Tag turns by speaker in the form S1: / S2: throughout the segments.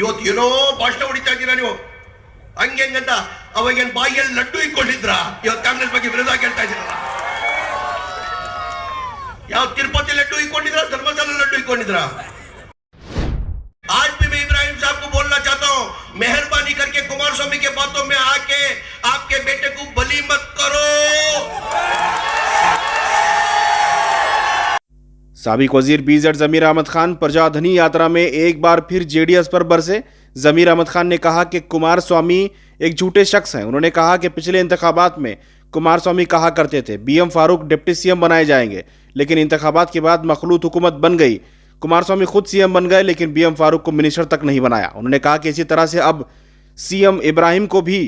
S1: ಇವತ್ತು ಏನೋ ಭಾಷಣ ಹೊಡಿತಾ ಇದ್ದೀರಾ ನೀವು ಹಂಗೆ ಹಂಗಂತ. ಅವಾಗೇನ್ ಬಾಯಿಯಲ್ಲಿ ಲಡ್ಡು ಇಟ್ಕೊಂಡಿದ್ರ? ಇವತ್ತು ಕಾಂಗ್ರೆಸ್ ಬಗ್ಗೆ ವಿರೋಧ ಕೇಳ್ತಾ ಇದ್ದೀರಲ್ಲ. ಯಾವ ತಿರುಪತಿ ಲಡ್ಡು ಇಟ್ಕೊಂಡಿದ್ರ, ಧರ್ಮಸ್ಥಳ ಲಡ್ಡು ಇಟ್ಕೊಂಡಿದ್ರ? आज भी मैं इब्राहिम साहब को बोलना चाहता हूं, मेहरबानी करके कुमार स्वामी के बातों में आके आपके बेटे को बली मत करो।
S2: साबिक वजीर बीजेड जमीर अहमद खान प्रजाधनी यात्रा में एक बार फिर जेडीएस पर बरसे। जमीर अहमद खान ने कहा कि कुमार स्वामी एक झूठे शख्स हैं। उन्होंने कहा कि पिछले इंतखाबात में कुमार स्वामी कहा करते थे बीएम फारूक डिप्टी सीएम बनाए जाएंगे, लेकिन इंतखाबात के बाद मखलूत हुकूमत बन गई। कुमार स्वामी खुद सीएम बन गए, लेकिन बीएम फारूक को मिनिस्टर तक नहीं बनाया। उन्होंने कहा कि इसी तरह से अब सीएम इब्राहिम को भी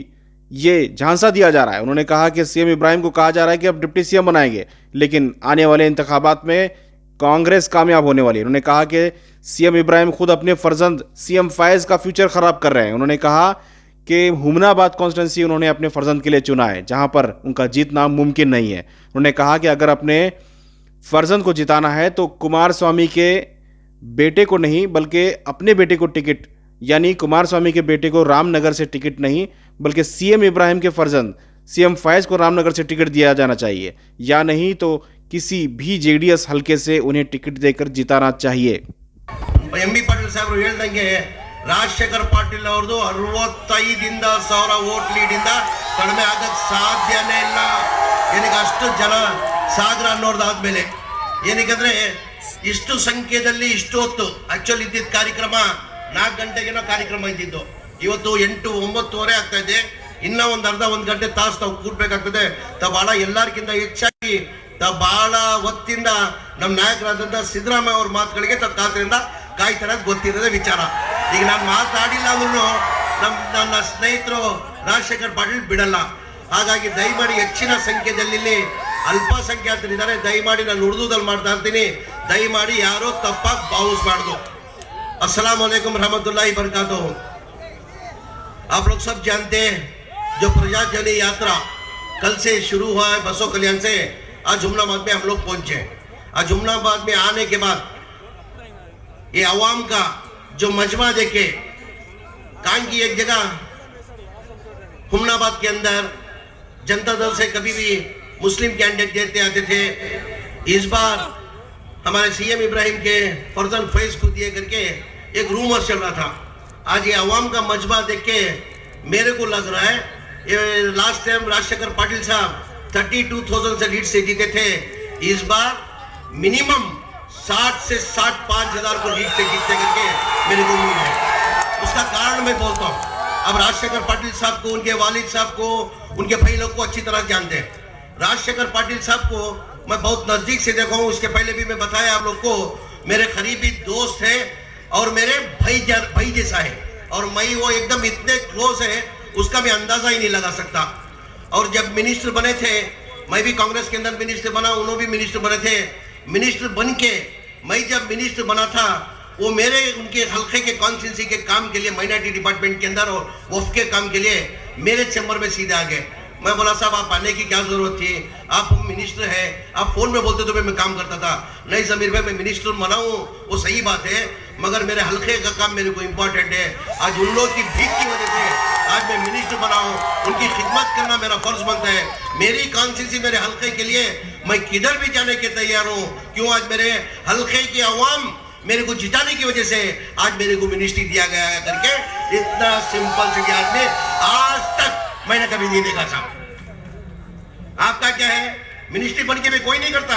S2: ये झांसा दिया जा रहा है। उन्होंने कहा कि सीएम इब्राहिम को कहा जा रहा है कि अब डिप्टी सीएम बनाएंगे, लेकिन आने वाले इंतखाबात में कांग्रेस कामयाब होने वाली है। उन्होंने कहा कि सीएम इब्राहिम खुद अपने फर्जंद सीएम फैज़ का फ्यूचर खराब कर रहे हैं। उन्होंने कहा कि हुमनाबाद कॉन्स्टिट्यूंसी उन्होंने अपने फर्जंद के लिए चुना है, जहां पर उनका जीतना मुमकिन नहीं है। उन्होंने कहा कि अगर अपने फर्जंद को जिताना है तो कुमार स्वामी के बेटे को नहीं, बल्कि अपने बेटे को टिकट, यानी कुमार स्वामी के बेटे को रामनगर से टिकट नहीं, बल्कि सीएम इब्राहिम के फर्जंद सीएम फैज़ को रामनगर से टिकट दिया जाना चाहिए, या नहीं तो किसी भी जेडीएस हल्के से उन्हें टिकट देकर जिताना चाहिए।
S1: एम.बी. पाटिल साहब ಹೇಳ್ದಂಗೆ ರಾಜಶೇಖರ್ ಪಾಟೀಲ್ ಅವರದು 65,000 ವೋಟ್ ಲೀಡ್ ಇಂದ ಕಡಿಮೆ ಆಗಕ್ಕೆ ಸಾಧ್ಯನೇ ಇಲ್ಲ. ಏನಕ್ಕೆ ಅಷ್ಟು ಜನ ಸಾಗರ ಅನ್ನೋದಾದ್ಮೇಲೆ ಏನಕ್ಕೆ ಇಷ್ಟು ಸಂಖ್ಯೆಯಲ್ಲಿ ಇಷ್ಟು ಹೊತ್ತು ಆಕ್ಚುಲಿ ಇದ್ದಿದ್ದ ಕಾರ್ಯಕ್ರಮ 4 ಗಂಟೆಗೇನೋ ಕಾರ್ಯಕ್ರಮ ಇದ್ದಿದ್ದು, ಇವತ್ತು 8-9:30 ಆಗ್ತಾ ಇದೆ. ಇನ್ನ ಒಂದು ಅರ್ಧ ಒಂದು ಗಂಟೆ ತಾಸು ತಾವು ಕೂರ್ಬೇಕಾಗ್ತದೆ. ಬಹಳ ಎಲ್ಲರಿಗಿಂತ ಹೆಚ್ಚಾಗಿ ಬಹಳ ಹೊತ್ತಿಂದ ನಮ್ಮ ನಾಯಕರಾದಂತ ಸಿದ್ದರಾಮಯ್ಯ ಅವ್ರ ಮಾತುಗಳಿಗೆ ಕಾತರಿಂದ ಕಾಯ್ತಾರದು ಗೊತ್ತಿರೋದೇ ವಿಚಾರ. ಈಗ ನಾನು ಮಾತಾಡಿಲ್ಲ ಅಂದ್ರೂ ನನ್ನ ಸ್ನೇಹಿತರು ರಾಜಶೇಖರ್ ಪಾಟೀಲ್ ಬಿಡಲ್ಲ. ಹಾಗಾಗಿ ದಯಮಾಡಿ ಹೆಚ್ಚಿನ ಸಂಖ್ಯೆಯಲ್ಲಿ ಅಲ್ಪಸಂಖ್ಯಾತರಿದ್ದಾರೆ, ದಯಮಾಡಿ ನಾನು ಉರ್ದುದಲ್ಲಿ ಮಾಡ್ತಾ ಇರ್ತೀನಿ, ದಯಮಾಡಿ ಯಾರೋ ತಪ್ಪಾಗಿ ಭಾವಿಸಬಾರ್ದು. अस्सलाम वालेकुम रहमतुल्लाहि बरकातहू। आप लोग सब जानते हैं जो प्रजा जनी यात्रा कल से शुरू हुआ है बसों कल्याण से, आज हुमनाबाद में हम लोग पहुंचे। आज हुमनाबाद में आने के बाद ये अवाम का जो मजमा देखे, कान की एक जगह हुमनाबाद के अंदर जनता दल से कभी भी मुस्लिम कैंडिडेट देते आते थे, इस बार हमारे सीएम इब्राहिम के फर्जंद फैज को दिए करके एक रूमर चल रहा था। आज ये अवाम का मजमा देख के मेरे को लग रहा है ये लास्ट टाइम राजशेखर पाटिल साहब 32,000 से लीड से जीते थे, इस बार मिनिमम 60 से 65,000 को लीड से जीतते करके मेरे को उम्मीद है। उसका कारण मैं बोलता हूँ, अब राजशेखर पाटिल साहब को, उनके वालिद साहब को, उनके भाई लोग को अच्छी तरह जानते हैं। राजशेखर पाटिल साहब को मैं बहुत नजदीक से देखा हूँ, उसके पहले भी मैं बताया आप लोग को, मेरे करीबी दोस्त है और मेरे भाई जैसा है, और मैं वो एकदम इतने क्लोज है उसका भी अंदाजा ही नहीं लगा सकता। और जब मिनिस्टर बने थे, मैं भी कांग्रेस के अंदर मिनिस्टर बना, उन्होंने भी मिनिस्टर बने थे। मिनिस्टर बन के मैं जब मिनिस्टर बना था, वो मेरे उनके हल्के के कॉन्स्टिट्यूंसी के काम के लिए, माइनॉरिटी डिपार्टमेंट के अंदर और वफ के काम के लिए मेरे चैम्बर में सीधे आ गए। मैं बोला साहब आप आने की क्या जरूरत थी, आप मिनिस्टर है, आप फोन में बोलते तो मैं काम करता था। नहीं जमीर भाई मैं मिनिस्टर बना हूँ वो सही बात है, मगर मेरे हल्के का काम मेरे को इम्पोर्टेंट है। आज उन लोग की भीख की वजह से आज मैं मिनिस्टर बना हूँ, उनकी खिदमत करना मेरा फर्ज बनता है। मेरी कॉन्स्टिट्यूंसी मेरे हल्के के लिए मैं किधर भी जाने के तैयार हूँ। क्यों? आज मेरे हल्के की अवाम मेरे को जिताने की वजह से आज मेरे को मिनिस्ट्री दिया गया है करके, इतना सिंपल से आदमी आज तक मैंने कभी नहीं देखा था। आपका क्या है, मिनिस्ट्री बन के भी कोई नहीं करता।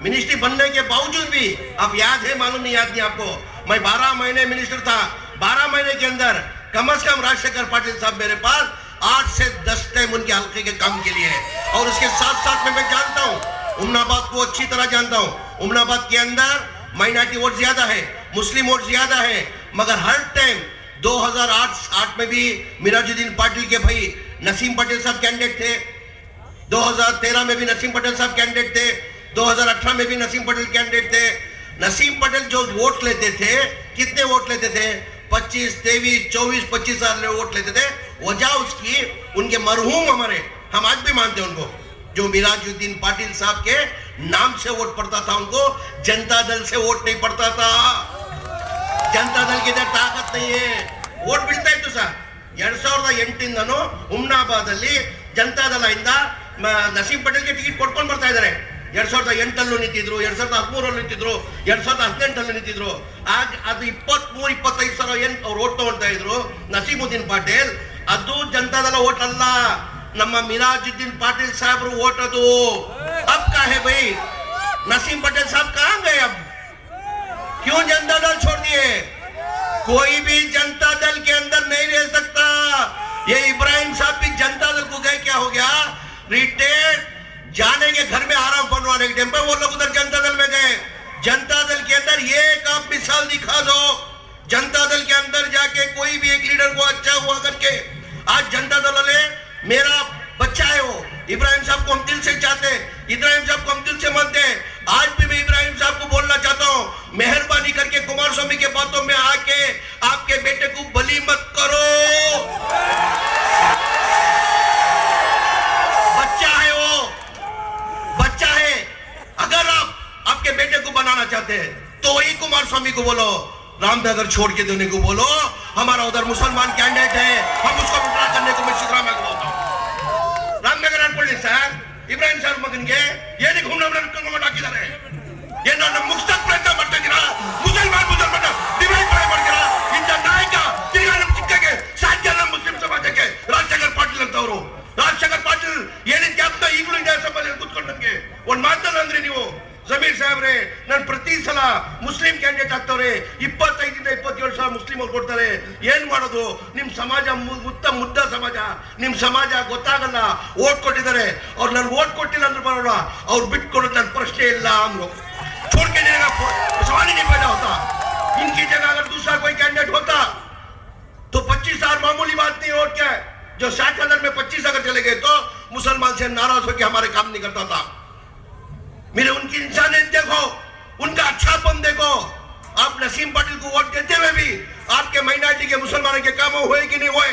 S1: मिनिस्ट्री बनने के बावजूद भी आप याद है, मालूम नहीं याद नहीं आपको, मैं 12 महीने मिनिस्टर था। 12 महीने के अंदर कम से कम राजशेखर पाटिल साहब मेरे पास 8 से 10 टाइम उनके हल्के के काम के लिए। और उसके साथ साथ में मैं जानता हूँ, हुमनाबाद को अच्छी तरह जानता हूँ। हुमनाबाद के अंदर माइनॉरिटी वोट ज्यादा है, मुस्लिम वोट ज्यादा है, मगर हर टाइम 2008 में भी मिराजुद्दीन पाटिल के भाई नसीम पटेल साहब कैंडिडेट थे, 2013 में भी नसीम पटेल साहब कैंडिडेट थे, 2018 में भी नसीम पटेल कैंडिडेट थे। नसीम पटेल जो वोट लेते थे, कितने वोट लेते थे? 25, 23, 24, 25,000 वोट लेते थे। वजह उसकी उनके मरहूम हमारे, हम आज भी मानते हैं उनको, जो मिराजुद्दीन पाटिल साहब के नाम से वोट पड़ता था, उनको जनता दल से वोट नहीं पड़ता था। जनता दल की इधर ताकत नहीं है, ಓಟ್ ಬೀಳ್ತಾ ಇತ್ತು ಸರ್. 2008 ಹುಮ್ನಾಬಾದ್ ಅಲ್ಲಿ ಜನತಾದಳ ಇಂದ ನಸೀಂ ಪಟೇಲ್ಗೆ ಟಿಕೆಟ್ ಕೊಡ್ಕೊಂಡು ಬರ್ತಾ ಇದ್ದಾರೆ. 2008 ನಿಂತಿದ್ರು, 2013 ನಿಂತಿದ್ರು, 2018 ನಿಂತಿದ್ರು. ಆಗ ಅದು 23-25 ಸಾವಿರ ಏನ್ ಅವ್ರು ಓಟ್ ತಗೊಳ್ತಾ ಇದ್ರು ನಸೀಮುದ್ದೀನ್ ಪಾಟೀಲ್. ಅದು ಜನತಾದಳ ಓಟ್ ಅಲ್ಲ, ನಮ್ಮ ಮಿರಾಜುದ್ದೀನ್ ಪಾಟೀಲ್ साहब वोट ಅದು. अब का है भाई? नसीम पटेल साहब कहां गए? अब क्यों जनता दल छोड़ दिए? कोई भी जनता दल के अंदर नहीं रह सकता. ये इब्राहिम साहब भी जनता दल को गए, क्या हो गया? रिटायर्ड जाने के घर में आराम फरमाने के टाइम पे वो लोग उधर जनता दल में गए. जनता दल के अंदर एक आप मिसाल दिखा दो, जनता दल के अंदर जाके कोई भी एक लीडर को अच्छा हुआ करके. आज जनता दल वाले मेरा बच्चा है, वो इब्राहिम साहब को हम दिल से चाहते हैं, इब्राहिम साहब को हम दिल से मानते हैं. आज भी मैं इब्राहिम साहब को बोलना चाहता हूं, मेहरबानी करके कुमार स्वामी के बातों में आके आपके बेटे को बली मत करो. बच्चा है, वो बच्चा है. अगर आप आपके बेटे को बनाना चाहते हैं तो वही कुमार स्वामी को बोलो, रामनगर छोड़ के देने को बोलो. हमारा उधर मुसलमान कैंडिडेट है, हम उसको विड्रॉ करने को मैं सिद्धरामैया को बोलता हूं. रामनगर अनपढ़ी सर इब्राहिम साहब ಮಗನಿಗೆ ಏನಕ್ಕೆ ಹುಮ್ನಾಬಾದ್ ಹಾಕಿದ್ದಾರೆ? ಏನು ನಮ್ಮ ಮುಕ್ತ ಪ್ರಯತ್ನ ಮಾಡ್ತಾ ಇದ್ದೀರಾ? ಮುಸಲ್ಮಾನ ಡಿವೈಡ್ ಮಾಡ್ತೀರಾ? ಇಂಥ ನಾಯಕ ತಿರ್ಗಾ ನಮ್ಮ ಚಿಕ್ಕಗೆ ಸಾಧ್ಯ ನಮ್ಮ ಮುಸ್ಲಿಂ ಸಮಾಜಕ್ಕೆ. ರಾಜಶೇಖರ್ ಪಾಟೀಲ್ ಅಂತವರು, ರಾಜಶೇಖರ್ ಪಾಟೀಲ್ ಏನಿದ್ ಜ್ಞಾಪಕ ಈಗಲೂ ಇಂಡಿಯಾ ಸಭೆಯಲ್ಲಿ ಕೂತ್ಕೊಂಡು ನಮ್ಗೆ ಒಂದ್ ಮಾತಲ್ಲ ಅಂದ್ರೆ ನೀವು ಜಮೀರ್ ಸಾಹೇಬ್ರೆ, ನಾನು ಪ್ರತಿ ಸಲ ಮುಸ್ಲಿಂ ಕ್ಯಾಂಡಿಡೇಟ್ ಆಗ್ತವ್ರೆ 25-27 ಸಾವಿರ ಮುಸ್ಲಿಂ ಅವ್ರು ಕೊಡ್ತಾರೆ. ಏನ್ ಮಾಡೋದು? ನಿಮ್ ಸಮಾಜ ಮುದ್ದ ಸಮಾಜ, ನಿಮ್ ಸಮಾಜ ಗೊತ್ತಾಗಲ್ಲ. ಓಟ್ ಕೊಟ್ಟಿದ್ದಾರೆ, ಅವ್ರು ನನ್ಗೆ ಓಟ್ ಕೊಟ್ಟಿಲ್ಲ ಅಂದ್ರೆ ಬರೋಣ, ಅವ್ರು ಬಿಟ್ಕೊಡೋದು ನನ್ನ ಪ್ರಶ್ನೆ ಇಲ್ಲ ಅಂದ್ರು. छोड़ के देगा सवाल ही नहीं पैदा होता. इनकी जगह अगर दूसरा कोई कैंडिडेट होता तो 25,000 मामूली बात नहीं. और क्या है, जो 60,000 में 25 अगर चले गए तो मुसलमान से नाराज होकर हमारे काम नहीं करता था. मेरे उनकी इंसानियत देखो, उनका अच्छापन देखो. आप नसीम पाटिल को वोट देते हुए भी आपके माइनॉरिटी के मुसलमानों के काम हुए कि नहीं हुए?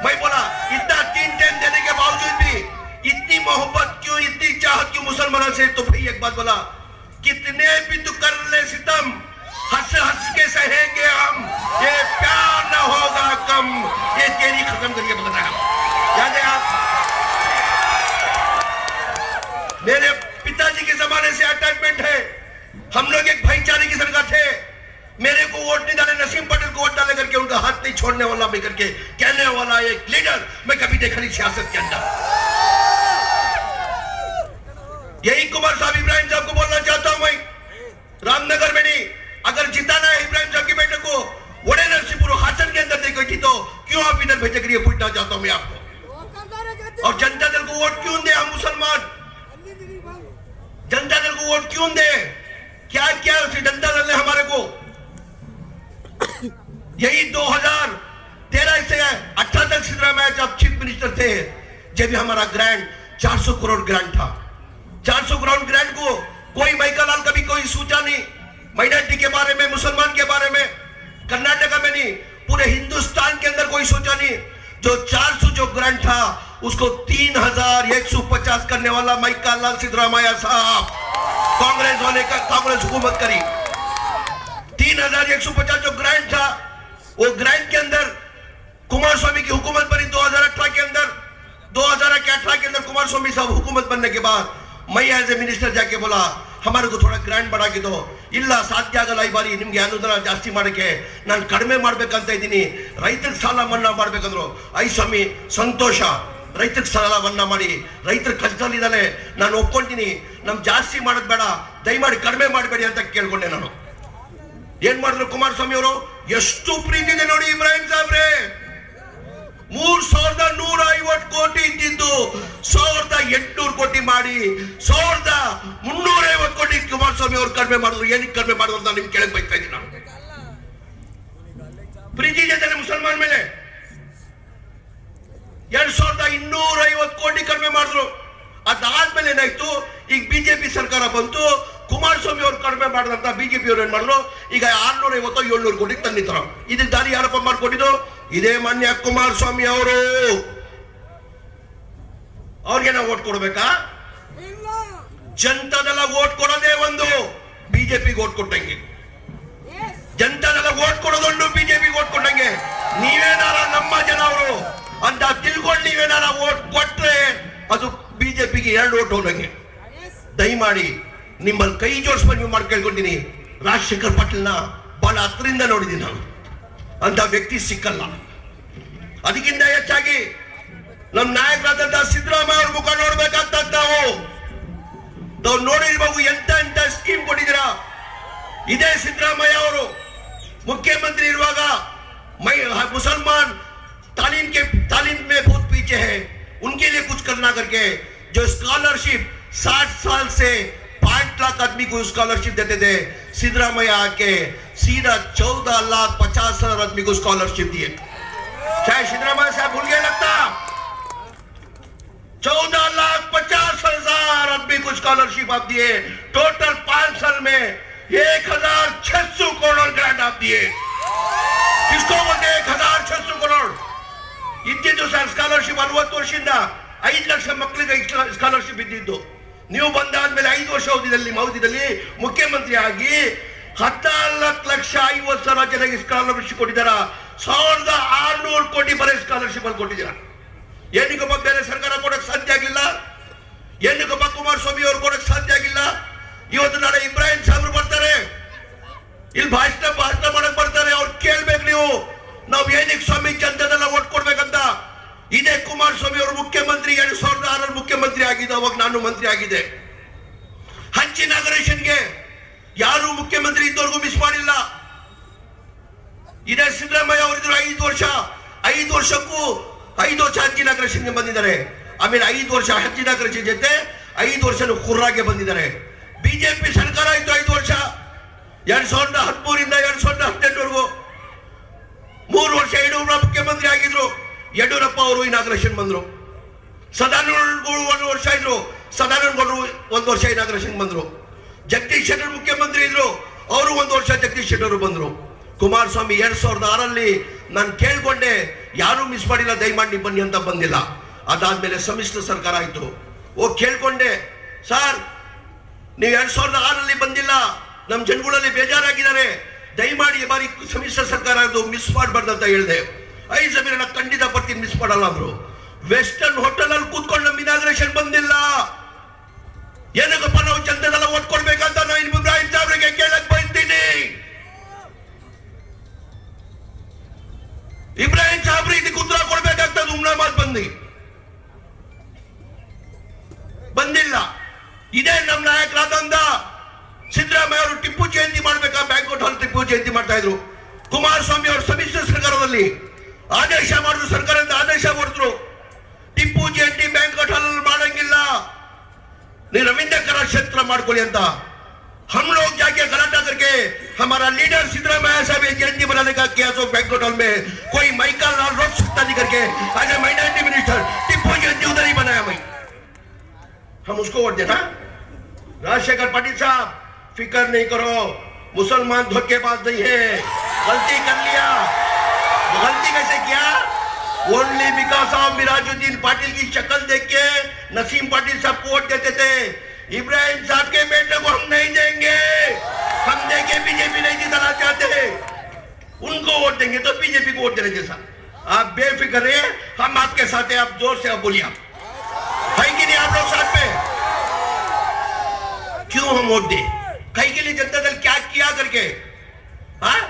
S1: मैं बोला इतना 3 टाइम देने के बावजूद भी इतनी मोहब्बत क्यों, इतनी चाहत क्यों मुसलमानों से? तो भाई एक बात बोला, कितने भी तू कर ले सितम, हंस हंस के सहेंगे हम, ये प्यार न होगा कम, ये तेरी खत्म करके बताया. याद है आप? मेरे पिताजी के जमाने से अटैचमेंट है. हम लोग एक भाईचारे की सरकार थे. मेरे को वोट नहीं डाले, नसीम पटेल को वोट डाले करके उनका हाथ नहीं छोड़ने वाला मैं करके कहने वाला एक लीडर मैं कभी देखा नहीं सियासत के अंदर. यही कुमार साहब इब्राहिम साहब को बोलना चाहता हूं मैं. रामनगर में नहीं, अगर जिताना है इब्राहिम साहब के बेटे को वड़े नरसिंहपुर हासन के अंदर देखो थी तो क्यों आप इधर भेजे करिए? पूछना चाहता हूं मैं आपको. और जनता दल को वोट क्यों दे? हम मुसलमान जनता दल को वोट क्यों दे? क्या क्या उसी जनता दल ने हमारे को यही 2013 से 18 तक सिद्धरामैया जब चीफ मिनिस्टर थे, जब भी हमारा ग्रांट 400 करोड़ ग्रांट था. 400 करोड़ ग्रांट को कोई मैकालाल कभी कोई सोचा नहीं. माइनॉरिटी के बारे में, मुसलमान के बारे में, कर्नाटका में नहीं, पूरे हिंदुस्तान के अंदर कोई सोचा नहीं. जो 400 जो ग्रांट था उसको 3,150 करने वाला मैकालाल सिद्धरामैया साहब, कांग्रेस वाले का कांग्रेस हुकूमत करी. 3,150 जो ग्रांट था, वो ग्रांट के अंदर कुमार स्वामी की हुकूमत बनी 2018 के अंदर. 2018 के अंदर कुमार स्वामी साहब हुकूमत बनने के बाद मैं एज ए मिनिस्टर जाके बोला हमारे को थोड़ा ग्रांಟ್ बढ़ाಕಿ दो. ಇಲ್ಲ ಸಾಧ್ಯ ಆಗಲ್ಲ, ಈ ಬಾರಿ ನಿಮ್ಗೆ ಅನುದಾನ ಜಾಸ್ತಿ ಮಾಡಕ್ಕೆ ನಾನು ಕಡಿಮೆ ಮಾಡ್ಬೇಕಂತ ಇದ್ದೀನಿ. ರೈತರಿಗೆ ಸಾಲ ಮನ್ನಾ ಮಾಡ್ಬೇಕಂದ್ರು. ಐ ಸ್ವಾಮಿ ಸಂತೋಷ, ರೈತರಿಗೆ ಸಾಲ ಮನ್ನಾ ಮಾಡಿ, ರೈತರು ಕಷ್ಟದಲ್ಲಿದ್ದಾನೆ, ನಾನು ಒಪ್ಕೊಂತೀನಿ. ನಮ್ ಜಾಸ್ತಿ ಮಾಡೋದು ಬೇಡ, ದಯಮಾಡಿ ಕಡಿಮೆ ಮಾಡಬೇಡಿ ಅಂತ ಕೇಳ್ಕೊಂಡೆ ನಾನು. ಏನ್ ಮಾಡಿದ್ರು ಕುಮಾರಸ್ವಾಮಿ ಅವರು? ಎಷ್ಟು ಪ್ರೀತಿ ಇದೆ ನೋಡಿ ಇಬ್ರಾಹಿಂ ಸಾಹೇಬ್ರೆ. 3,150 ಕೋಟಿ ಇದ್ದಿದ್ದು 1,800 ಕೋಟಿ ಮಾಡಿ 1,350 ಕೋಟಿ ಕುಮಾರಸ್ವಾಮಿ ಅವರು ಕಡಿಮೆ ಮಾಡಿದ್ರು. ಏನಕ್ಕೆ ಕಡಿಮೆ ಮಾಡಿದ್ರು ಅಂತ ನಿಮ್ಗೆ ಕೇಳಕ್ ಬಯಸ್ತಾ ಇದ್ದೀನಿ ನಾನು. ಪ್ರೀತಿ ಇದೆ ಮುಸಲ್ಮಾನ್ ಮೇಲೆ. 2,250 ಕೋಟಿ ಕಡಿಮೆ ಮಾಡಿದ್ರು. ಅದಾದ್ಮೇಲೆ ಏನಾಯ್ತು? ಈಗ ಬಿಜೆಪಿ ಸರ್ಕಾರ ಬಂತು, ಕುಮಾರಸ್ವಾಮಿ ಅವರು ಕಡಿಮೆ ಮಾಡಿದಂತ ಬಿಜೆಪಿ ಅವರು ಏನ್ ಮಾಡಿದ್ರು? ಈಗ 650-700 ಕೋಟಿ ತಂದಿದ್ರು. ಇದಕ್ಕೆ ದಾರಿ ಯಾರಪ್ಪ ಮಾಡ್ಕೊಟ್ಟಿದ್ದು? ಇದೇ ಮಾನ್ಯ ಕುಮಾರಸ್ವಾಮಿ ಅವರು. ಅವ್ರಿಗೆ ನಾವು ಓಟ್ ಕೊಡ್ಬೇಕಾ? ಜನತಾದಳ ಓಟ್ ಕೊಡೋದೇ ಒಂದು, ಬಿಜೆಪಿಗೆ ಓಟ್ ಕೊಟ್ಟಂಗೆ. ಜನತಾದಳ ಓಟ್ ಕೊಡೋದೊಂದು, ಬಿಜೆಪಿಗೆ ಓಟ್ ಕೊಟ್ಟಂಗೆ. ಅದು ಬಿಜೆಪಿಗೆ 2 ಓಟ್ ಹೋದಂಗೆ. ದಯಮಾಡಿ ನಿಮ್ಮಲ್ಲಿ ಕೈ ಜೋಡಿಸಿ ಮನವಿ ಮಾಡಿ ಕೇಳ್ಕೊಂಡಿನಿ. ರಾಜಶೇಖರ್ ಪಾಟೀಲ್ನ ಬಹಳ ಹತ್ರದಿಂದ ನೋಡಿದ್ದೀನಿ ನಾನು. ಅಂತ ವ್ಯಕ್ತಿ ಸಿಕ್ಕಲ್ಲ. ಅದಕ್ಕಿಂತ ಹೆಚ್ಚಾಗಿ ನಮ್ಮ ನಾಯಕರಾದಂತಹ ಸಿದ್ದರಾಮಯ್ಯ ಅವ್ರ ಮುಖ ನೋಡ್ಬೇಕಾಗ್ತದ. ನಾವು ನೋಡಿರ್ಬೇಕು ಎಂತ ಎಂತ ಸ್ಕೀಮ್ ಕೊಟ್ಟಿದ್ದೀರಾ. ಇದೇ ಸಿದ್ದರಾಮಯ್ಯ ಅವರು मुख्यमंत्री मुसलमान तालीम में बहुत पीछे है, उनके लिए कुछ करना करके जो स्कॉलरशिप 60 साल से 5 लाख आदमी को स्कॉलरशिप देते थे, सिद्धरामैया आके सीधा 14,50,000 आदमी को स्कॉलरशिप दिए. शायद सिद्धरामैया साहब भूल गए लगता. 14,50,000 आदमी को स्कॉलरशिप आप दिए. टोटल 5 साल में 1,600 करोड़ ग्रांट आप दिए. किसको बोलते 1,600 करोड़? इतने जो स्कॉलरशिप 60 ವರ್ಷದಿಂದ 5 ಲಕ್ಷ ಮಕ್ಕಳಿಗೆ ಸ್ಕಾಲರ್ಶಿಪ್ ಇದ್ದಿದ್ದು. ನೀವು ಬಂದಾದ್ಮೇಲೆ 5 ವರ್ಷ ಅವಧಿಯಲ್ಲಿ ಮುಖ್ಯಮಂತ್ರಿ ಆಗಿ 14,50,000 ಜನರಿಗೆ ಸ್ಕಾಲರ್ಶಿಪ್ ಕೊಟ್ಟಿದ್ದಾರೆ. 1,600 ಕೋಟಿ ಬರೀ ಸ್ಕಾಲರ್ಶಿಪ್ ಅಲ್ಲಿ ಕೊಟ್ಟಿದ್ದೀರಾ. ಏನಕ್ಕಪ್ಪ ಬೇರೆ ಸರ್ಕಾರ ಕೊಡಕ್ಕೆ ಸಾಧ್ಯ ಆಗಿಲ್ಲ? ಏನಕ್ಕಪ್ಪ ಕುಮಾರಸ್ವಾಮಿ ಅವರು ಕೊಡಕ್ಕೆ ಸಾಧ್ಯ ಆಗಿಲ್ಲ? ಇವತ್ತು ನಾಳೆ ಇಬ್ರಾಹಿಂ ಸಾಹೇಬ್ರು ಬರ್ತಾರೆ, ಇಲ್ಲಿ ಭಾಷಣ ಮಾಡಕ್ ಬರ್ತಾರೆ. ಅವ್ರು ಕೇಳ್ಬೇಕು ನೀವು, ನಾವು ಏನಕ್ಕೆ ಸ್ವಾಮಿ ಜನತೆಲ್ಲ ಓಟ್ ಕೊಡ್ಬೇಕಂತ. ಇದೇ ಕುಮಾರಸ್ವಾಮಿ ಅವರು ಮುಖ್ಯಮಂತ್ರಿ 2006 ಮುಖ್ಯಮಂತ್ರಿ ಆಗಿದ್ದ, ಅವಾಗ ನಾನು ಮಂತ್ರಿ ಆಗಿದ್ದೆ. ಹಂಚಿ ನಾಗರೇಶನ್ಗೆ ಯಾರು ಮುಖ್ಯಮಂತ್ರಿ ಇದ್ದವರೆಗೂ ಮಿಸ್ ಮಾಡಿಲ್ಲ. ಇದೇ ಸಿದ್ದರಾಮಯ್ಯ ಅವರಿದ್ರು 5 ವರ್ಷ, 5 ವರ್ಷಕ್ಕೂ 5 ವರ್ಷ ಹಂಚಿ ನಾಗರೇಶನ್ಗೆ ಬಂದಿದ್ದಾರೆ. ಆಮೇಲೆ 5 ವರ್ಷ ಹಂಚಿ ನಾಗರೇಶನ್ ಜೊತೆ 5 ವರ್ಷ ಕುರ್ರಾಗೆ ಬಂದಿದ್ದಾರೆ. ಬಿಜೆಪಿ ಸರ್ಕಾರ ಇತ್ತು 5 ವರ್ಷ, 2013 ಇಂದ 2018 3 ವರ್ಷ ಯಡಿಯೂರಪ್ಪ ಮುಖ್ಯಮಂತ್ರಿ ಆಗಿದ್ರು. ಯಡಿಯೂರಪ್ಪ ಅವರು ಇನಾಗ್ರೇಷನ್ ಬಂದ್ರು. ಸದಾನಂದ 1 ವರ್ಷ ಇದ್ರು, ಸದಾನಂದ ಗೌಡರು 1 ವರ್ಷ ಇನಾಗ್ರೇಷನ್ ಬಂದ್ರು. ಜಗದೀಶ್ ಶೆಟ್ಟರ್ ಮುಖ್ಯಮಂತ್ರಿ ಇದ್ರು, ಅವರು 1 ವರ್ಷ ಜಗದೀಶ್ ಶೆಟ್ಟರ್ ಬಂದ್ರು. ಕುಮಾರಸ್ವಾಮಿ 2006 ನಾನು ಕೇಳ್ಕೊಂಡೆ, ಯಾರು ಮಿಸ್ ಮಾಡಿಲ್ಲ, ದಯಮಾಡಿ ಬನ್ನಿ ಅಂತ ಬಂದಿಲ್ಲ. ಅದಾದ್ಮೇಲೆ ಸಮ್ಮಿಶ್ರ ಸರ್ಕಾರ ಆಯ್ತು. ಕೇಳ್ಕೊಂಡೆ, ಸರ್ ನೀವು 2006 ಬಂದಿಲ್ಲ, ನಮ್ಮ ಜನಗಳಲ್ಲಿ ಬೇಜಾರಾಗಿದ್ದಾರೆ, ದಯಮಾಡಿ ಈ ಬಾರಿ ಸಮ್ಮಿಶ್ರ ಸರ್ಕಾರ ಮಿಸ್ ಮಾಡಬಾರ್ದು ಅಂತ ಹೇಳಿದೆ. 5 ಜಮೀನ ಖಂಡಿತ ಬರ್ತೀನಿ, ಮಿಸ್ ಮಾಡಲ್ಲ ಅಂದ್ರು. ವೆಸ್ಟರ್ನ್ ಹೋಟೆಲ್ ಅಲ್ಲಿ ಕೂತ್ಕೊಂಡು ನಮ್ಮ ಇನಾಗ್ರೇಷನ್ ಬಂದಿಲ್ಲ. ಏನಕ್ಕಪ್ಪ ನಾವು ಜನತೆಲ್ಲ ಓಟ್ ಕೊಡ್ಬೇಕಂತ ನಾನು ಇಬ್ರಾಹಿಂ ಸಾಹೇಬ್ರಿಗೆ ಕೇಳಕ್ ಬಯಸ್ತೀನಿ. ಇಬ್ರಾಹಿಂ ಸಾಹೇಬ್ರಿಗೆ ಇದಕ್ಕೆ ಉತ್ತರ ಕೊಡ್ಬೇಕಾಗ್ತದೆ. ಉಮ್ನಾಬಾದ್ ಬಂದಿಲ್ಲ. ಇದೇ ನಮ್ಮ ನಾಯಕರಾದಂತ ಸಿದ್ದರಾಮಯ್ಯ ಅವರು ಟಿಪ್ಪು ಜಯಂತಿ ಮಾಡ್ಬೇಕಾ, ಬ್ಯಾಂಕ್ಔಟ್ ಹಾಲ್ ಟಿಪ್ಪು ಜಯಂತಿ ಮಾಡ್ತಾ ಇದ್ರು. ಕುಮಾರಸ್ವಾಮಿ ಅವರು ಸಮ್ಮಿಶ್ರ ಸರ್ಕಾರದಲ್ಲಿ ಆದೇಶ ಮಾಡಿದ್ರು, ಸರ್ಕಾರದಿಂದ ಆದೇಶ ಹೊರದ್ರು, ಟಿಪ್ಪು ಜಯಂತಿ ಬ್ಯಾಂಕ್ಔಟ್ ಹಾಲ್ ಮಾಡಂಗಿಲ್ಲ, ನೀವು ರವೀಂದ್ರ ಕಲಾಕ್ಷೇತ್ರ ಮಾಡ್ಕೊಳ್ಳಿ ಅಂತ. हम लोग जाके गलाटा करके हमारा लीडर सिद्धरामैया साहब जयंती बनाने का किया, तो बैंक्वेट हॉल में कोई माइकल लाल रोक सकता नहीं करके as a minority minister Tipu Jayanti उधर ही बनाया भाई. हम उसको वोट देना. राजशेखर पाटिल साहब फिक्र नहीं करो, मुसलमान धोखेबाज नहीं है. गलती कर लिया, गलती कैसे किया? Only because of Mirajuddin Patil की शक्ल देख के नसीम पाटिल साहब को वोट देते थे. इब्राहिम साहब के बेटे को हम नहीं देंगे. हम देंगे बीजेपी नहीं जिताना चाहते, उनको वोट देंगे तो बीजेपी को वोट देने जैसा. आप बेफिक्र रहिए, हम आपके साथ हैं. आप जोर से आप बोलिए, आप है कि नहीं? आप लोग साथ में क्यों हम वोट दें? कहीं के लिए जनता दल क्या किया करके, हाँ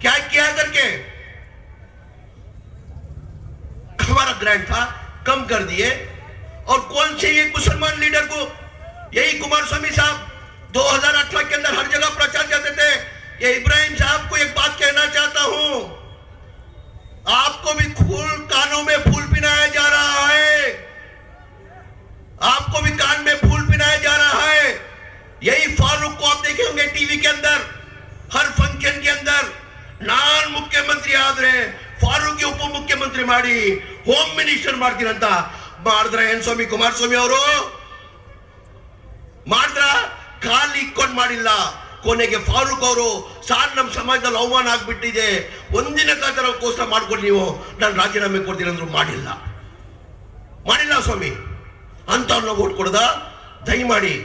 S1: क्या किया करके हमारा ग्रांट था कम कर दिए. और कौन से एक मुसलमान लीडर को, यही कुमारस्वामी साहब 2018 के अंदर हर जगह प्रचार करते थे. ये इब्राहिम साहब को एक बात कहना चाहता हूं, आपको भी कानों में फूल पिनाया जा रहा है, आपको भी कान में फूल पिनाया जा रहा है. यही फारूक को आप देखे होंगे टीवी के अंदर, हर फंक्शन के अंदर नान मुख्यमंत्री आದ್ರೆ ಫಾರೂಕ್ ಉಪ ಮುಖ್ಯಮಂತ್ರಿ ಮಾಡಿ ಹೋಮ್ ಮಿನಿಸ್ಟರ್ ಮಾಡ್ತೀರಂತ ಮಾಡಿದ್ರೆ ಏನ್ ಸ್ವಾಮಿ ಕುಮಾರಸ್ವಾಮಿ ಅವರು ಮಾಡಿದ್ರ? ಕಾಲ್ ಇಕ್ಕೊಂಡು ಮಾಡಿಲ್ಲ. ಕೊನೆಗೆ ಫಾರೂಕ್ ಅವರು ಸಾರ್ ನಮ್ಮ ಸಮಾಜದಲ್ಲಿ ಅವಮಾನ ಆಗ್ಬಿಟ್ಟಿದೆ, ಒಂದಿನ ಕಾತರ ಕೋಸ್ತ ಮಾಡ್ಕೊಂಡು ನೀವು ನಾನು ರಾಜೀನಾಮೆ ಕೊಡ್ತೀನಿ ಅಂದ್ರು. ಮಾಡಿಲ್ಲ ಸ್ವಾಮಿ. ಅಂತವ್ರನ್ನ ಓಟ್ ಕೊಡದ? ದಯಮಾಡಿ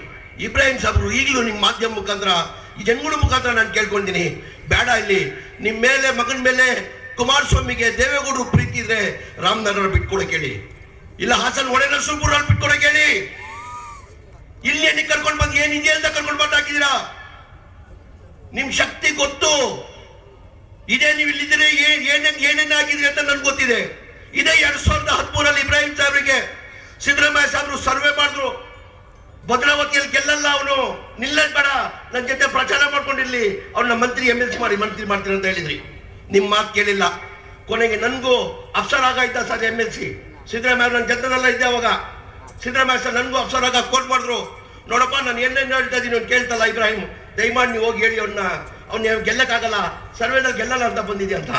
S1: ಇಬ್ರಾಹಿಂ ಸಾಹೇಬ್ರು ಈಗಲೂ ನಿಮ್ಮ ಮಾಧ್ಯಮ ಮುಖಾಂತರ, ಈ ಜನಗಳ ಮುಖಾಂತರ ನಾನು ಕೇಳ್ಕೊಂಡಿನಿ, ಬೇಡ, ಇಲ್ಲಿ ನಿಮ್ಮ ಮೇಲೆ, ಮಗನ ಮೇಲೆ ಕುಮಾರಸ್ವಾಮಿಗೆ ದೇವೇಗೌಡರು ಪ್ರೀತಿ ಇದ್ರೆ ರಾಮನಗರ ಬಿಟ್ಕೊಡಕ್ಕೆ ಹೇಳಿ. ಇಲ್ಲ ಹಾಸನ್ ಒಡೆ ನರಸೀಪುರಲ್ಲಿ ಬಿಟ್ಕೊಡಕ್ಕೆ ಹೇಳಿ. ಇಲ್ಲಿ ಏನಕ್ಕೆ ಕರ್ಕೊಂಡು ಬಂದು ಏನಿದೆ ಅಂತ ಕರ್ಕೊಂಡು ಬಂದು ಹಾಕಿದ್ದೀರಾ? ನಿಮ್ ಶಕ್ತಿ ಗೊತ್ತು ಇದೇ. ನೀವು ಇಲ್ಲಿದ್ರೆ ಏನೇನು ಆಗಿದ್ರಿ ಅಂತ ನನ್ಗೆ ಗೊತ್ತಿದೆ. ಇದೇ 2013 ಇಬ್ರಾಹಿಂ ಸಾಹೇಬ್ರಿಗೆ ಸಿದ್ದರಾಮಯ್ಯ ಸಾಹೇಬ್ರು ಸರ್ವೆ ಮಾಡಿದ್ರು. ಭದ್ರಾವತಿಯಲ್ಲಿ ಗೆಲ್ಲಲ್ಲ ಅವನು, ನಿಲ್ಲದ್ ಬೇಡ, ನನ್ನ ಜೊತೆ ಪ್ರಚಾರ ಮಾಡ್ಕೊಂಡಿರ್ಲಿ, ಅವ್ರನ್ನ ಮಂತ್ರಿ MLC ಮಂತ್ರಿ ಮಾಡ್ತೀನಿ ಅಂತ ಹೇಳಿದ್ರಿ. ನಿಮ್ ಮಾತು ಕೇಳಿಲ್ಲ. ಕೊನೆಗೆ ನನ್ಗೂ ಅಫ್ಸರ್ ಆಗಾಯ್ತಾ ಸರ್ MLC. ಸಿದ್ದರಾಮಯ್ಯ ನನ್ನ ಜೊತೆನೆಲ್ಲ ಇದ್ದೆ ಅವಾಗ. ಸಿದ್ದರಾಮಯ್ಯ ಸರ್ ನನ್ಗೂ ಅಫ್ಸರ್ ಆಗ ಕೋಟ್ ಮಾಡಿದ್ರು. ನೋಡಪ್ಪ ನಾನು ಏನೇನು ಹೇಳ್ತಾ ಇದೀನಿ ಅವ್ನು ಕೇಳ್ತಲ್ಲ ಇಬ್ರಾಹಿಂ, ದಯಮಾಡಿ ನೀವು ಹೋಗಿ ಹೇಳಿ ಅವ್ನ ಗೆಲ್ಲಕ್ಕಾಗಲ್ಲ, ಸರ್ವೇದಲ್ಲಿ ಗೆಲ್ಲಲ್ಲ ಅಂತ ಬಂದಿದೆ ಅಂತ.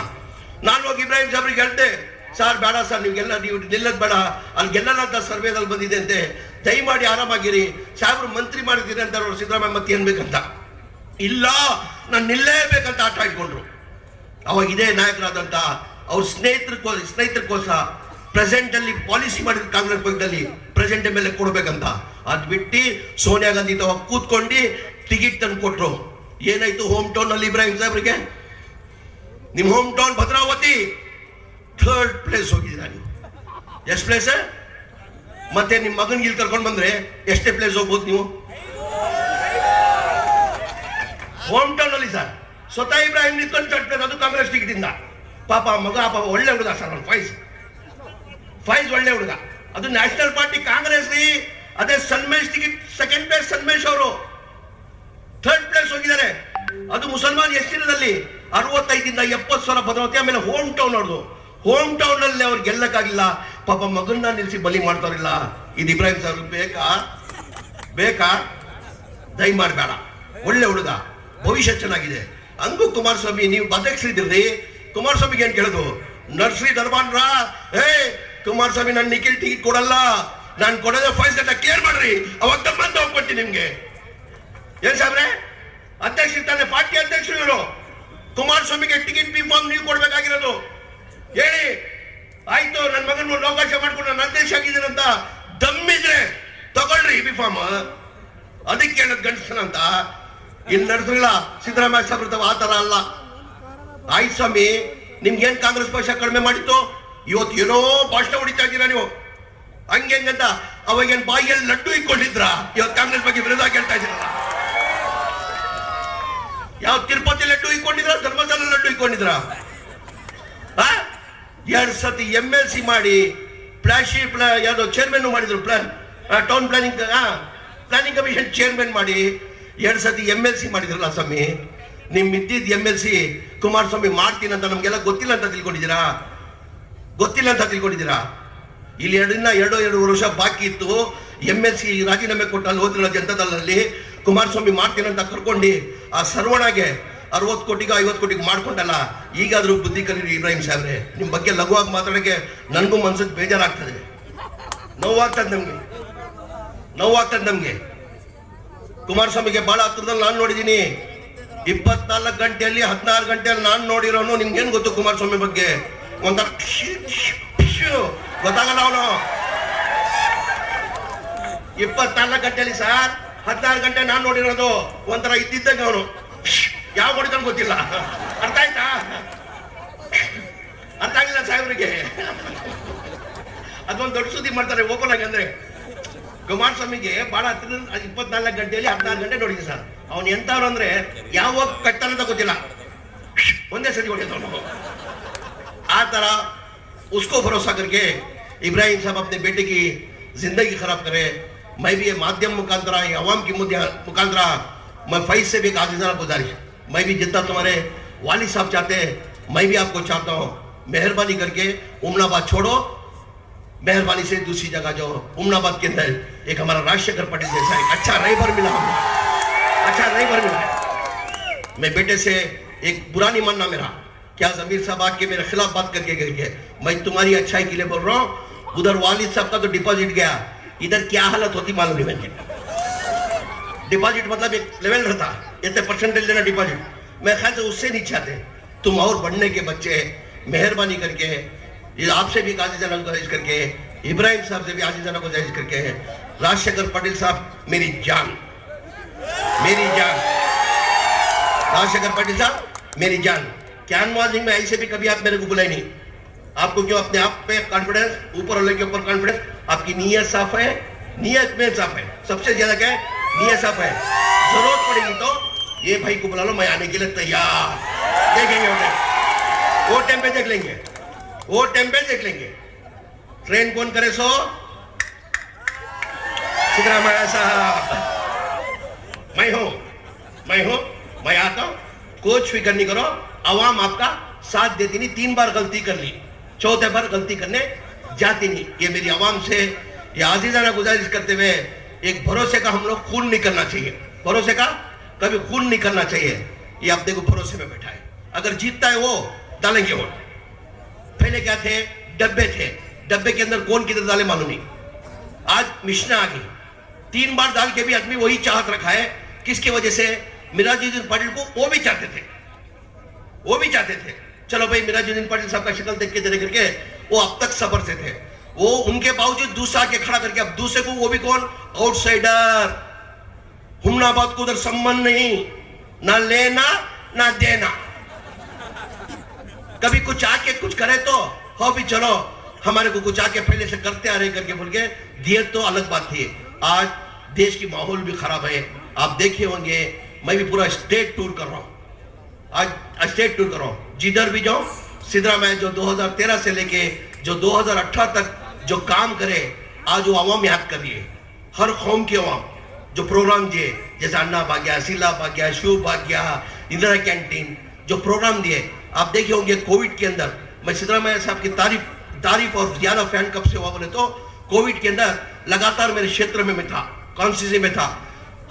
S1: ನಾನು ಹೋಗಿ ಇಬ್ರಾಹಿಂ ಸಾಹೇಬ್ರಿಗೆ ಹೇಳ್ದೆ, ಸರ್ ಬೇಡ ಸರ್, ನೀವು ನಿಲ್ಲದ್ ಬೇಡ, ಅಲ್ಲಿ ಗೆಲ್ಲಲ್ಲ ಅಂತ ಸರ್ವೇದಲ್ಲಿ ಬಂದಿದೆ ಅಂತೆ, ದಯಮಾಡಿ ಆರಾಮಾಗಿರಿ, ಸಾಹೇಬ್ರು ಮಂತ್ರಿ ಮಾಡಿದ್ದೀರಿ ಅಂತ ಅವರು ಸಿದ್ದರಾಮಯ್ಯ ಮತ್ತೆ ಏನ್ಬೇಕಂತ. ಇಲ್ಲ ನಾನು ನಿಲ್ಲೇಬೇಕಂತ ಆಟ ಇಟ್ಕೊಂಡ್ರು. ಅವಾಗ ಇದೇ ನಾಯಕರಾದಂತ ಅವ್ರ ಸ್ನೇಹಿತರಿಗೋಸ್ಕರ ಪ್ರೆಸೆಂಟ್ ಅಲ್ಲಿ ಪಾಲಿಸಿ ಮಾಡಿದ್ರು ಕಾಂಗ್ರೆಸ್ ಪಕ್ಷದಲ್ಲಿ, ಪ್ರೆಸೆಂಟ್ ಮೇಲೆ ಕೊಡ್ಬೇಕಂತ. ಅದ್ ಬಿಟ್ಟು ಸೋನಿಯಾ ಗಾಂಧಿ ತವಾಗ ಕೂತ್ಕೊಂಡು ಟಿಕೆಟ್ ತಂದು ಕೊಟ್ರು. ಏನಾಯ್ತು ಹೋಮ್ ಟೌನ್ ಅಲ್ಲಿ ಇಬ್ರಾಹಿಂ ಸಾಹೇಬ್ರಿಗೆ? ನಿಮ್ home town Bhadravati 3rd place ಹೋಗಿದ್ದೀರಾ ನೀವು. ಎಷ್ಟು ಪ್ಲೇಸ್? ಮತ್ತೆ ನಿಮ್ ಮಗನ್ಗೆ ಇಲ್ಲಿ ಕರ್ಕೊಂಡು ಬಂದ್ರೆ ಎಷ್ಟೇ ಪ್ಲೇಸ್ ಹೋಗ್ಬೋದು ನೀವು? ಹೋಮ್ ಟೌನ್ ಅಲ್ಲಿ ಸರ್ ಸ್ವತಃ ಇಬ್ರಾಹಿಂ ನಿಂತ್ಕೊಂಡು 3rd ಪ್ಲೇಸ್, ಅದು ಕಾಂಗ್ರೆಸ್ ಟಿಕೆಟ್ ಇಂದ. ಪಾಪ ಮಗ ಒಳ್ಳೆ ಹುಡುಗ ಸರ್, ಫೈಸ್ ಒಳ್ಳೆ ಹುಡುಗ. ಅದು ನ್ಯಾಷನಲ್ ಪಾರ್ಟಿ ಕಾಂಗ್ರೆಸ್ ರೀ. ಅದೇ ಸನ್ಮೇಶ್ ಟಿಕೆಟ್ 2nd ಪ್ಲೇಸ್ ಸನ್ಮೇಶ್ ಅವರು 3rd ಪ್ಲೇಸ್ ಹೋಗಿದ್ದಾರೆ. ಅದು ಮುಸಲ್ಮಾನ್ ಎಷ್ಟಿರದಲ್ಲಿ 65 ಇಂದ 70,000 ಭದ್ರಾವತಿ. ಆಮೇಲೆ ಹೋಮ್ ಟೌನ್ ಅವ್ರದ್ದು. ಹೋಮ್ ಟೌನ್ ಅಲ್ಲಿ ಅವ್ರು ಗೆಲ್ಲಕ್ಕಾಗಿಲ್ಲ, ಪಾಪ ಮಗನ್ನ ನಿಲ್ಸಿ ಬಲಿ ಮಾಡ್ತಾರಿಲ್ಲ. ಇದು ಇಬ್ರಾಹಿಂ ಸಾಹೇಬ್ ಬೇಕಾ? ದಯಮಾಡಿ ಬೇಡ. ಒಳ್ಳೆ ಹುಡುಗ, ಭವಿಷ್ಯ ಚೆನ್ನಾಗಿದೆ. ಹಂಗೂ ಕುಮಾರಸ್ವಾಮಿ ನೀವು ಅಧ್ಯಕ್ಷರಿದ್ರಿ, ಕುಮಾರಸ್ವಾಮಿಗೆ ಏನ್ ಕೇಳೋದು? ನರ್ಸರಿ ದರ್ಬಾನ್ ರಾ, ಕುಮಾರಸ್ವಾಮಿ ನಾನು ನಿಖಿಲ್ ಟಿಕೆಟ್ ಕೊಡಲ್ಲ, ನಾನು ಕೊಡೋದೇ ಫೈಸ್ ಅಂತ ಕೇರ್ ಮಾಡ್ರಿ, ಅವಾಗ ತಮ್ಮಂತ ಹೋಗ್ಕೊಡ್ತೀನಿ ನಿಮ್ಗೆ. ಏನ್ ಸಾಬ್ರೆ ಅಧ್ಯಕ್ಷರು ತಾನೆ, ಪಾರ್ಟಿ ಅಧ್ಯಕ್ಷರು ಇವರು. ಕುಮಾರಸ್ವಾಮಿಗೆ ಟಿಕೆಟ್ ಬಿ ಫಾರ್ಮ್ ನೀವು ಕೊಡ್ಬೇಕಾಗಿರೋದು. ಹೇಳಿ ಆಯ್ತು, ನನ್ನ ಮಗನ ಅವಕಾಶ ಮಾಡ್ಕೊಂಡು ನಾನು ಅಧ್ಯಕ್ಷ ಆಗಿದ್ದೀನಂತ ದಮ್ಮಿದ್ರೆ ತಗೊಳ್ರಿ ಬಿ ಫಾರ್ಮ್. ಅದಕ್ಕೆ ಹೇಳೋದು ಗಂಡಸನಂತ. ಇಲ್ಲಿ ನಡೆಸಲಿಲ್ಲ ಸಿದ್ದರಾಮಯ್ಯ ಸಾಹೇಬ್ರ ಆತರ ಅಲ್ಲ. ಆಯ್ತು ಸ್ವಾಮಿ, ನಿಮ್ಗೇನ್ ಕಾಂಗ್ರೆಸ್ ಪಕ್ಷ ಕಡಿಮೆ ಮಾಡಿತ್ತು? ಇವತ್ತು ಏನೋ ಭಾಷಣ ಹೊಡಿತಾ ಇದ್ದೀರಾ ನೀವು. ಹಂಗೆಂಗಂತ ಅವಾಗೇನ್ ಬಾಯಿಯಲ್ಲಿ ಲಡ್ಡು ಇಟ್ಕೊಂಡಿದ್ರ? ಇವತ್ತು ಕಾಂಗ್ರೆಸ್ ಬಗ್ಗೆ ವಿರೋಧ ಕೇಳ್ತಾ ಇದ್ದೀರಲ್ಲ. ಯಾವ ತಿರುಪತಿ ಲಡ್ಡು ಇಟ್ಕೊಂಡಿದ್ರ, ಧರ್ಮಸ್ಥಳ ಲಡ್ಡು ಇಟ್ಕೊಂಡಿದ್ರ? 2 ಸತಿ MLC ಮಾಡಿ ಯಾವ್ದೋ ಚೇರ್ಮನ್ ಮಾಡಿದ್ರು, ಟೌನ್ ಪ್ಲಾನಿಂಗ್ ಕಮಿಷನ್ ಚೇರ್ಮನ್ ಮಾಡಿ 2 ಸತಿ MLC ಮಾಡಿದ್ರಲ್ಲ ಸ್ವಾಮಿ. ನಿಮ್ ಇದ್ದಿದ್ MLC ಕುಮಾರಸ್ವಾಮಿ ಮಾಡ್ತೀನಿ ಅಂತ ನಮ್ಗೆಲ್ಲ ಗೊತ್ತಿಲ್ಲ ಅಂತ ತಿಳ್ಕೊಂಡಿದ್ದೀರಾ? ಇಲ್ಲಿ 2 ವರ್ಷ ಬಾಕಿ ಇತ್ತು. MLC ರಾಜೀನಾಮೆ ಕೊಟ್ಟು ಅಲ್ಲಿ ಹೋದ್ರಲ್ಲ ಜನತಾದಳಲ್ಲಿ, ಕುಮಾರಸ್ವಾಮಿ ಮಾಡ್ತೀನಿ ಅಂತ ಕರ್ಕೊಂಡು ಆ ಸರ್ವಣಗೆ 60 ಕೋಟಿಗೆ 50 ಕೋಟಿಗೆ ಮಾಡ್ಕೊಂಡಲ್ಲ. ಈಗಾದ್ರೂ ಬುದ್ಧಿ ಕಲೀರಿ ಇಬ್ರಾಹಿಂ ಸಾಹೇಬ್ರೆ. ನಿಮ್ ಬಗ್ಗೆ ಲಘುವಾಗಿ ಮಾತಾಡಕ್ಕೆ ನನಗೂ ಮನ್ಸಿಗೆ ಬೇಜಾರಾಗ್ತದೆ, ನೋವಾಗ್ತದೆ ನಮ್ಗೆ. ಕುಮಾರಸ್ವಾಮಿಗೆ ಬಹಳ ಹತ್ರದಲ್ಲಿ ನಾನು ನೋಡಿದ್ದೀನಿ. 24 ಗಂಟೆಯಲ್ಲಿ 16 ಗಂಟೆಯಲ್ಲಿ ನಾನು ನೋಡಿರೋನು. ನಿಮ್ಗೇನು ಗೊತ್ತು ಕುಮಾರಸ್ವಾಮಿ ಬಗ್ಗೆ? ಒಂಥರ ಗೊತ್ತಾಗಲ್ಲ ಅವನು. 24 ಗಂಟೆಯಲ್ಲಿ ಸರ್ 16 ಗಂಟೆ ನಾನು ನೋಡಿರೋದು. ಒಂಥರ ಇದ್ದಿದ್ದಂಗೆ ಅವನು, ಯಾವ ಹೊಡಿತಾನೆ ಗೊತ್ತಿಲ್ಲ. ಅರ್ಥ ಆಯ್ತಾ? ಅರ್ಥ ಆಗಿಲ್ಲ ಸಾಹೇಬ್ರಿಗೆ. ಅದೊಂದು ದೊಡ್ಡ ಸುದ್ದಿ ಮಾಡ್ತಾರೆ ಓಪನ್ ಆಗಿ. ಅಂದ್ರೆ ಕುಮಾರಸ್ವಾಮಿಗೆ ಬಹಳ ಹತ್ರ 24 ಗಂಟೆಯಲ್ಲಿ 16 ಗಂಟೆ ನೋಡಿದ್ದೆ ಸರ್. ಅವನು ಎಂತವ್ರು ಅಂದ್ರೆ ಯಾವಾಗ ಕಟ್ತಾನಂತ ಗೊತ್ತಿಲ್ಲ, ಒಂದೇ ಸತಿ ಹೊಡೆದವನು. ಆ ತರ उसको भरोसा करके इब्राहिम साहब अपने बेटे की जिंदगी खराब करे. मैं भी ये माध्यम मुखांतरा, अवाम की मुखांतरा मैं फैज से भी आजीज़ाना गुजारिश, मैं भी जितना तुम्हारे वालिद साहब चाहते हैं मैं भी आपको चाहता हूँ. मेहरबानी करके उमनाबाद छोड़ो, मेहरबानी से दूसरी जगह जाओ. उमनाबाद के अंदर एक हमारा राजशेखर पटेल जैसा एक अच्छा रहीबर मिला हमें, अच्छा रहीबर मिला. मैं बेटे से एक बुरा नहीं मानना मेरा, क्या जमीर साहब आके मेरे खिलाफ बात करके गए. मैं तुम्हारी अच्छाई के लिए बोल रहा हूँ. उधर वालिद साहब का तो डिपॉजिट गया, इधर क्या हालत होती मालूम नहीं मुझे. डिपॉजिट मतलब एक लेवल रहता, इतने परसेंटेज देना डिपॉजिट. मैं ख्याल से उससे नहीं चाहते. तुम और बढ़ने के बच्चे, मेहरबानी करके आपसे भी आजीज़ाना गुजारिश करके, इब्राहिम साहब से भी आजीज़ाना गुजारिश करके, राजशेखर पटेल साहब मेरी जान, राजशेखर पटेल साहब मेरी जान. क्या में ऐसे भी कभी आप मेरे को बुलाए नहीं. आपको क्यों अपने आप पे कॉन्फिडेंस, ऊपर वाले के ऊपर कॉन्फिडेंस? आपकी नीयत साफ है, नीयत में साफ है, सबसे ज्यादा क्या है? नीयत साफ है। जरूरत पड़ेगी तो ये भाई को बुला लो, मैं आने के लिए तैयार। देखेंगे वो टाइम पे देख लेंगे, वो टाइम पे देख लेंगे। ट्रेन कौन करे सो? सिद्धरामैया साहब। मैं आता हूं, कुछ फिक्र नहीं करो। अवाम आपका साथ देती नहीं। 3 बार गलती कर ली, चौथे बार गलती करने जाती नहीं। ये मेरी आवाम से ये आजीजाना गुजारिश करते हुए एक भरोसे का हम लोग खून नहीं करना चाहिए। भरोसे का कभी खून नहीं करना चाहिए। ये आप देखो भरोसे में बैठा है, अगर जीतता है वो डालेंगे वोट। पहले क्या थे? डब्बे थे, डब्बे के अंदर कौन किधर डाले मालूम नहीं। आज मिशना आ गई, 3 बार डाल के भी आदमी वही चाहत रखा है। किसकी वजह से? मिराजुद्दीन पाटिल को वो भी चाहते थे, चलो भाई मिराजुद्दीन पाटिल साहब का शक्ल देख के देख करके वो अब तक सबर से थे। वो उनके बावजूद दूसरा के खड़ा करके, अब दूसरे को, वो भी कौन? आउटसाइडर। हुमनाबाद को उधर संबंध नहीं, ना लेना ना देना। कभी कुछ आके कुछ करे तो हो भी, चलो हमारे को कुछ आके पहले से करते आ रहे करके बोल के दिए तो अलग बात थी। आज देश की माहौल भी खराब है। आप देखे होंगे, मैं भी पूरा स्टेट टूर कर रहा हूं। आज स्टेट टूर कर रहा हूं, जिधर भी जाऊं सिद्धरामैया जो 2013 से लेके जो 2018 तक जो काम करे, आज वो आवाम याद कर रही है। हर कौम की आवाम जो प्रोग्राम दिए, जैसे अन्ना भाग्य, शीला भाग्य, शिव भाग्य, इंदिरा कैंटीन, जो प्रोग्राम दिए आप देखे होंगे। कोविड के अंदर मैं सिद्धरामैया साहब की तारीफ और ज्यादा फैन कब से हुआ बोले तो, कोविड के अंदर लगातार मेरे क्षेत्र में मैं था, कॉन्स्टिट्यूंसी में था।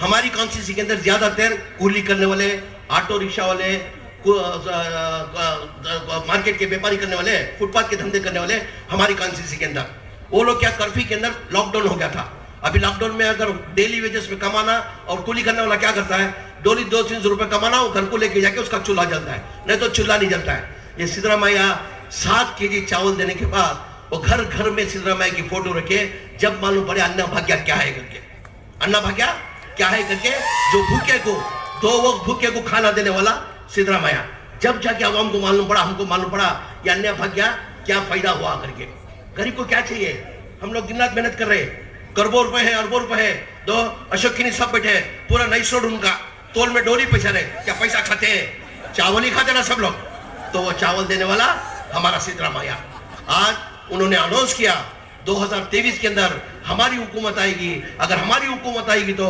S1: हमारी कॉन्स्टिट्यूंसी के अंदर ज्यादातर कूली करने वाले, ऑटो रिक्शा वाले, मार्केट के व्यापारी करने वाले, फुटपाथ के धंधे करने वाले हमारी कॉन्स्टिट्यूंसी के अंदर, वो लोग क्या कर्फ्यू के अंदर लॉकडाउन हो गया था। अभी लॉकडाउन में अगर डेली वेजेस में कमाना और कूली करने वाला क्या करता है? डेली 200-300 रुपए कमाना, वो घर को लेके जाके उसका चूल्हा जलता है, नहीं तो चूल्हा नहीं जलता है। ये सिद्धरामैया 7 केजी चावल देने के बाद वो घर घर में सिद्धरामैया की फोटो रखे, जब मालूम पड़े अन्ना भाग्य क्या है करके, अन्ना भाग्य क्या है करके, जो भूखे को 2 वक्त भूखे को खाना देने वाला सिद्धरामैया। जब जाके आवाम को मालूम पड़ा, हमको मालूम पड़ा ये अन्ना भाग्य क्या फायदा हुआ करके। गरीब को क्या चाहिए? हम लोग दिन रात मेहनत कर रहे हैं, करोड़ों रुपए है, अरबों रुपए है। 2 अशोक की सब बैठे, पूरा नाइस रोड उनका, तोल में डोरी पैसा रहे, क्या पैसा खाते हैं? चावल ही खाते ना सब लोग। तो वो चावल देने वाला हमारा सिद्धरामैया। आज उन्होंने अनाउंस किया 2023 के अंदर हमारी हुकूमत आएगी, अगर हमारी हुकूमत आएगी तो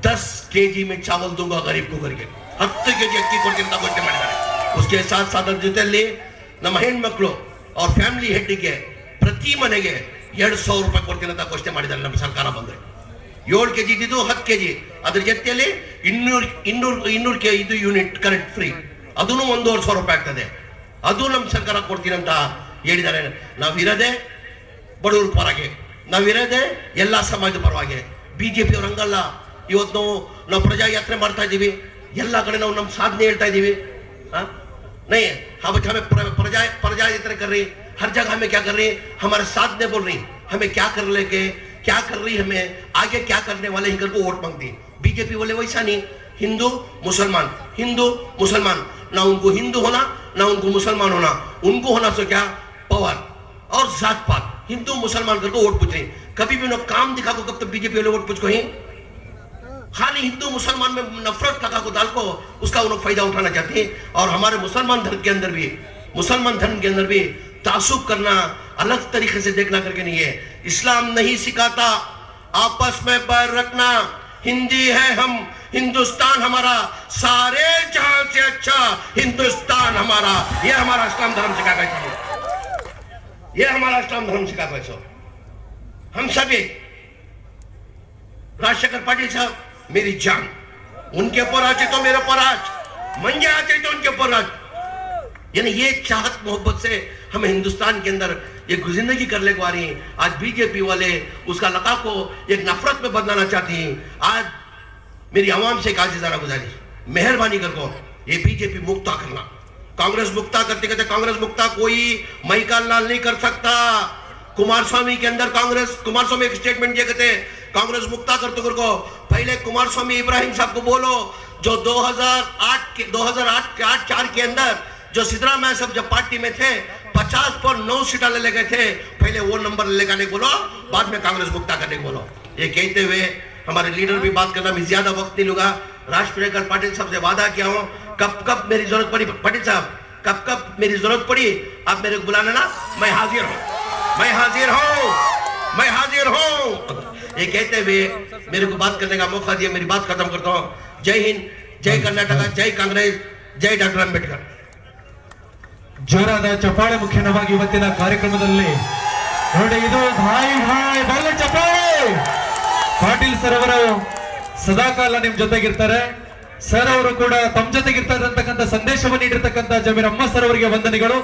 S1: 10 केजी में चावल दूंगा गरीब को करके। 10 केजी अक्की ಕೊಡ್ತೀನಿ ಅಂತ ಮಾಡಿದ್ದಾರೆ। उसके साथ साथ ಜೊತೆಯಲ್ಲಿ ನಮ್ಮ ಹೆಣ್ಮಕ್ಳು और ಫ್ಯಾಮಿಲಿ ಹೆಡ್ಗೆ ಪ್ರತಿ ಮನೆಗೆ 200 ರೂಪಾಯಿ ಕೊಡ್ತೀನಿ ಅಂತ ಘೋಷಣೆ ಮಾಡಿದ್ದಾರೆ ನಮ್ಮ ಸರ್ಕಾರ ಬಂದ್ರೆ। 7 ಕೆಜಿ ಇದ್ದು 10 ಕೆಜಿ, ಅದ್ರ ಜೊತೆಯಲ್ಲಿ 200 ಇದು ಯೂನಿಟ್ ಕರೆಂಟ್ ಫ್ರೀ, ಅದನ್ನು 1,500 ರೂಪಾಯಿ ಆಗ್ತದೆ, ಅದು ನಮ್ಮ ಸರ್ಕಾರ ಕೊಡ್ತೀನಿ ಅಂತ ಹೇಳಿದ್ದಾರೆ। ನಾವಿರದೆ ಬಡವರ ಪರವಾಗಿ, ನಾವಿರದೆ ಎಲ್ಲಾ ಸಮಾಜದ ಪರವಾಗಿ। ಬಿಜೆಪಿ ಅವ್ರ ಹಂಗಲ್ಲ, ಇವತ್ತು ನಾವು ಪ್ರಜಾ ಯಾತ್ರೆ ಮಾಡ್ತಾ ಇದೀವಿ, ಎಲ್ಲ ಕಡೆ ನಾವು ನಮ್ಮ ಸಾಧನೆ ಹೇಳ್ತಾ ಇದೀವಿ। नहीं, हमें प्रजा यात्रा कर रही, हर जगह हमें क्या कर रही, हमारे साथ ने बोल रही, हमें क्या कर लेके क्या कर रही, हमें आगे क्या करने वाले हिंकर को वोट मांगती। बीजेपी बोले वैसा नहीं, हिंदू मुसलमान, ना उनको हिंदू होना ना उनको मुसलमान होना, उनको होना सो क्या पावर और जात पात, हिंदू मुसलमान करके वोट पूछ रही। कभी भी उन्होंने काम दिखा को, कब तक बीजेपी वाले वोट पूछ को ही खाली हिंदू मुसलमान में नफरत का को डाल को उसका उन्होंने फायदा उठाना चाहते हैं। और हमारे मुसलमान धर्म के अंदर भी तासुब करना, अलग तरीके से देखना करके नहीं है। इस्लाम नहीं सिखाता आपस में बैर रखना। हिंदी है हम, हिंदुस्तान हमारा, सारे जहां से अच्छा हिंदुस्तान हमारा, ये हमारा इस्लाम धर्म सिखाता है, ये हमारा इस्लाम धर्म सिखाता है। हम सभी राजशेखर पाटिल साहब मेरी जान, उनके ऊपर आचे तो मेरे ऊपर आज, मंजे आचे तो उनके ऊपर आज। यानी ये चाहत मोहब्बत से हमें हिंदुस्तान के अंदर एक जिंदगी कर ले पा रही है। आज बीजेपी वाले उसका लका को एक नफरत में बदलाना चाहती हैं। आज मेरी आवाम से एक आजीजाना गुजारिश, मेहरबानी करके ये बीजेपी मुक्ता करना। कांग्रेस मुक्ता करते कहते कांग्रेस मुक्ता कोई महिकाल लाल नहीं कर सकता। कुमारस्वामी के अंदर कुमारस्वामी एक स्टेटमेंट दिए कहते कांग्रेस मुक्ता करते को पहले कुमारस्वामी इब्राहिम साहब को बोलो, जो 2008 के 4 के अंदर जो सिद्धरामैया साहब जब पार्टी में थे 50% को 9 सीटा ले गए थे, पहले वो नंबर ले लेने को बोलो, बाद में कांग्रेस मुक्ता करने को बोलो। ये कहते हुए हमारे लीडर भी बात करना, मैं ज्यादा वक्त नहीं लूंगा। राष्ट्रीय पाटिल साहब से वादा किया हूं, कब मेरी जरूरत पड़ी, पाटिल साहब कब मेरी जरूरत पड़ी आप मेरे को बुलाना ना, मैं हाजिर हूं, मैं हाजिर हूं, मैं हाजिर हूं। ये कहते हुए मेरे को बात करने का मौका दिया, मेरी बात खत्म करता हूं। जय हिंद, जय कर्नाटक, जय कांग्रेस, जय डॉक्टर अंबेडकर।
S3: ಜೋರಾದ ಚಪ್ಪಾಳೆ ಮುಖ್ಯವಾಗಿ ಇವತ್ತಿನ ಕಾರ್ಯಕ್ರಮದಲ್ಲಿ ನೋಡಿ, ಇದು ಭಾಯ್ ಭಾಯ್ ಬಲ್ಲ ಚಪ್ಪಾಳೆ. ಪಾಟೀಲ್ ಸರ್ ಅವರು ಸದಾಕಾಲ ನಿಮ್ ಜೊತೆಗಿರ್ತಾರೆ. ಸರ್ ಅವರು ಕೂಡ ತಮ್ಮ ಜೊತೆಗಿರ್ತಾರೆ ಅಂತಕ್ಕಂಥ ಸಂದೇಶವನ್ನು ನೀಡಿರ್ತಕ್ಕಂಥ ಜಮೀರ್ ಅಹ್ಮದ್ ಸರ್ ಅವರಿಗೆ ವಂದನೆಗಳು.